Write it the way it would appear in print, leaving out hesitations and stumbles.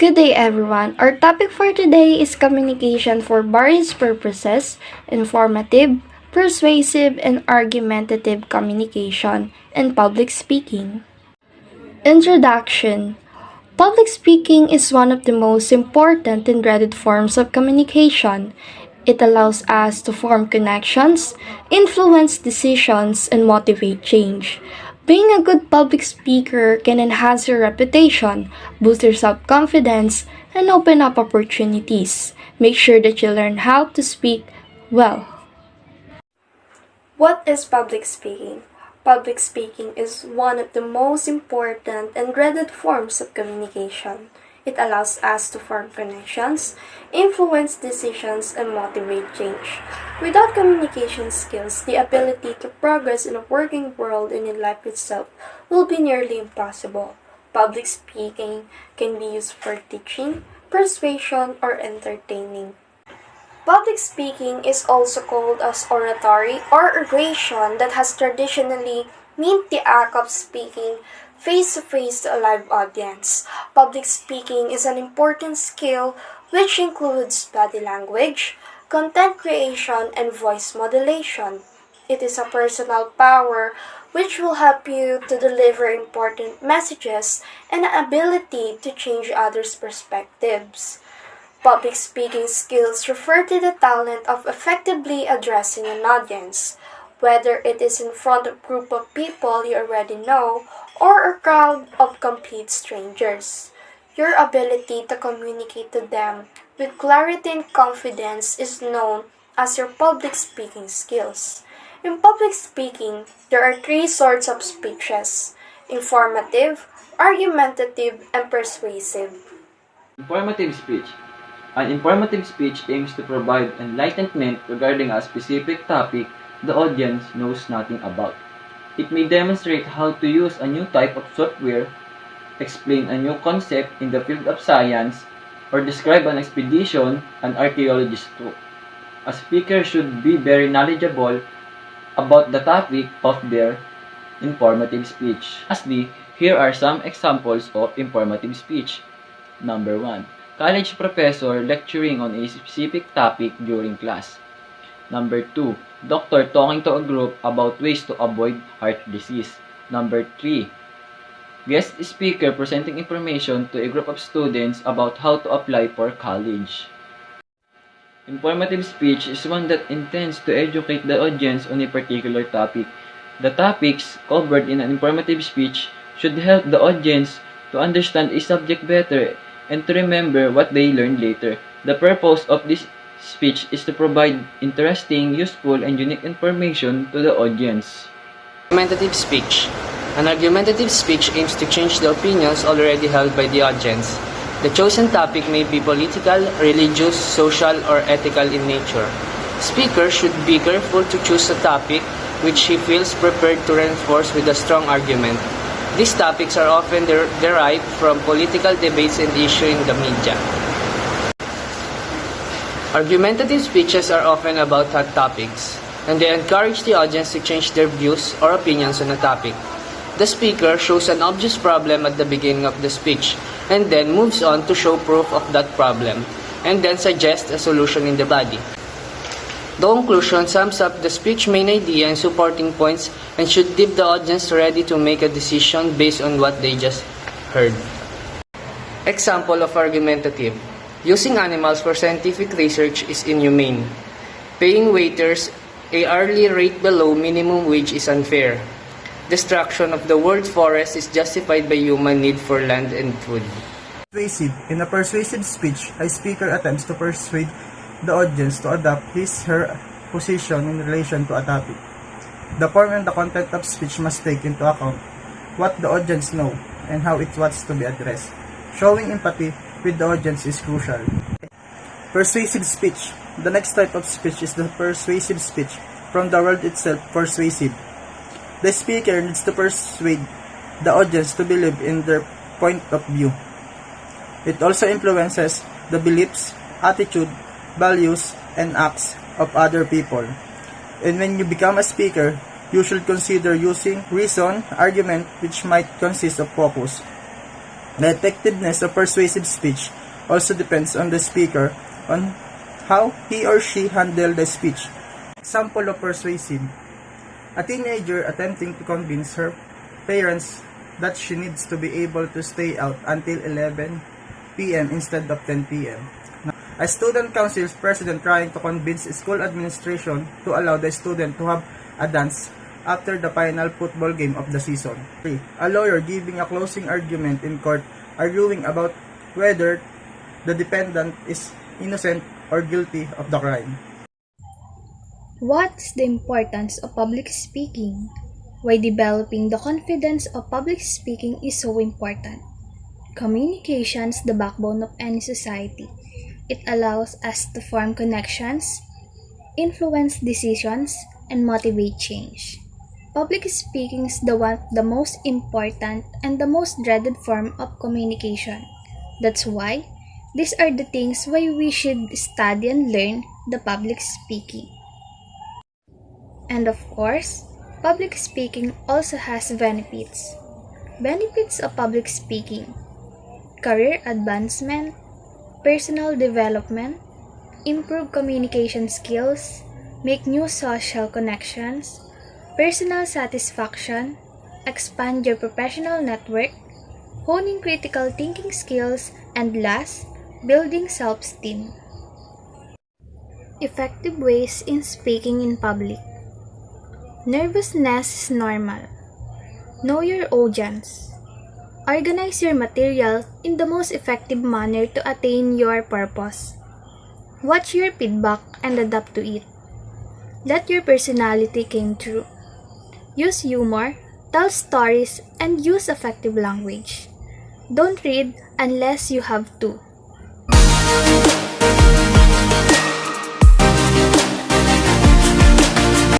Good day, everyone. Our topic for today is communication for various purposes: informative, persuasive, and argumentative communication, and public speaking. Introduction. Public speaking is one of the most important and dreaded forms of communication. It allows us to form connections, influence decisions, and motivate change. Being a good public speaker can enhance your reputation, boost your self-confidence, and open up opportunities. Make sure that you learn how to speak well. What is public speaking? Public speaking is one of the most important and dreaded forms of communication. It allows us to form connections, influence decisions, and motivate change. Without communication skills, the ability to progress in a working world and in life itself will be nearly impossible. Public speaking can be used for teaching, persuasion, or entertaining. Public speaking is also called as oratory or oration that has traditionally meant the act of speaking face-to-face to a live audience. Public speaking is an important skill which includes body language, content creation, and voice modulation. It is a personal power which will help you to deliver important messages and an ability to change others' perspectives. Public speaking skills refer to the talent of effectively addressing an audience, whether it is in front of a group of people you already know or a crowd of complete strangers. Your ability to communicate to them with clarity and confidence is known as your public speaking skills. In public speaking, there are three sorts of speeches: informative, argumentative, and persuasive. Informative speech. An informative speech aims to provide enlightenment regarding a specific topic the audience knows nothing about. It may demonstrate how to use a new type of software, explain a new concept in the field of science, or describe an expedition an archaeologist took. A speaker should be very knowledgeable about the topic of their informative speech. Lastly, here are some examples of informative speech. Number 1. College professor lecturing on a specific topic during class. Number 2. Doctor talking to a group about ways to avoid heart disease. Number 3. Guest speaker presenting information to a group of students about how to apply for college. Informative speech is one that intends to educate the audience on a particular topic. The topics covered in an informative speech should help the audience to understand a subject better and to remember what they learned later. The purpose of this speech is to provide interesting, useful, and unique information to the audience. Argumentative speech. An argumentative speech aims to change the opinions already held by the audience. The chosen topic may be political, religious, social, or ethical in nature. Speakers should be careful to choose a topic which he feels prepared to reinforce with a strong argument. These topics are often derived from political debates and issues in the media. Argumentative speeches are often about hot topics, and they encourage the audience to change their views or opinions on a topic. The speaker shows an obvious problem at the beginning of the speech, and then moves on to show proof of that problem, and then suggests a solution in the body. The conclusion sums up the speech main idea and supporting points and should leave the audience ready to make a decision based on what they just heard. Example of argumentative. Using animals for scientific research is inhumane. Paying waiters an hourly rate below minimum wage is unfair. Destruction of the world forest is justified by human need for land and food. Persuasive. In a persuasive speech, a speaker attempts to persuade the audience to adopt his/her position in relation to a topic. The form and the content of speech must take into account what the audience know and how it wants to be addressed. Showing empathy with the audience is crucial. Persuasive speech. The next type of speech is the persuasive speech. From the word itself, persuasive. The speaker needs to persuade the audience to believe in their point of view. It also influences the beliefs, attitude, values, and acts of other people. And when you become a speaker, you should consider using reason, argument, which might consist of focus. The effectiveness of persuasive speech also depends on the speaker on how he or she handled the speech. Example of persuasive: a teenager attempting to convince her parents that she needs to be able to stay out until 11 p.m. instead of 10 p.m. A student council president trying to convince school administration to allow the student to have a dance after the final football game of the season. 3. A lawyer giving a closing argument in court arguing about whether the defendant is innocent or guilty of the crime. What's the importance of public speaking? Why developing the confidence of public speaking is so important? Communication is the backbone of any society. It allows us to form connections, influence decisions, and motivate change. Public speaking is the most important and the most dreaded form of communication. That's why these are the things why we should study and learn the public speaking. And of course, public speaking also has benefits. Benefits of public speaking: career advancement, personal development, improve communication skills, make new social connections, personal satisfaction, expand your professional network, honing critical thinking skills, and last, building self-esteem. Effective ways in speaking in public. Nervousness is normal. Know your audience. Organize your material in the most effective manner to attain your purpose. Watch your feedback and adapt to it. Let your personality come through. Use humor, tell stories, and use effective language. Don't read unless you have to.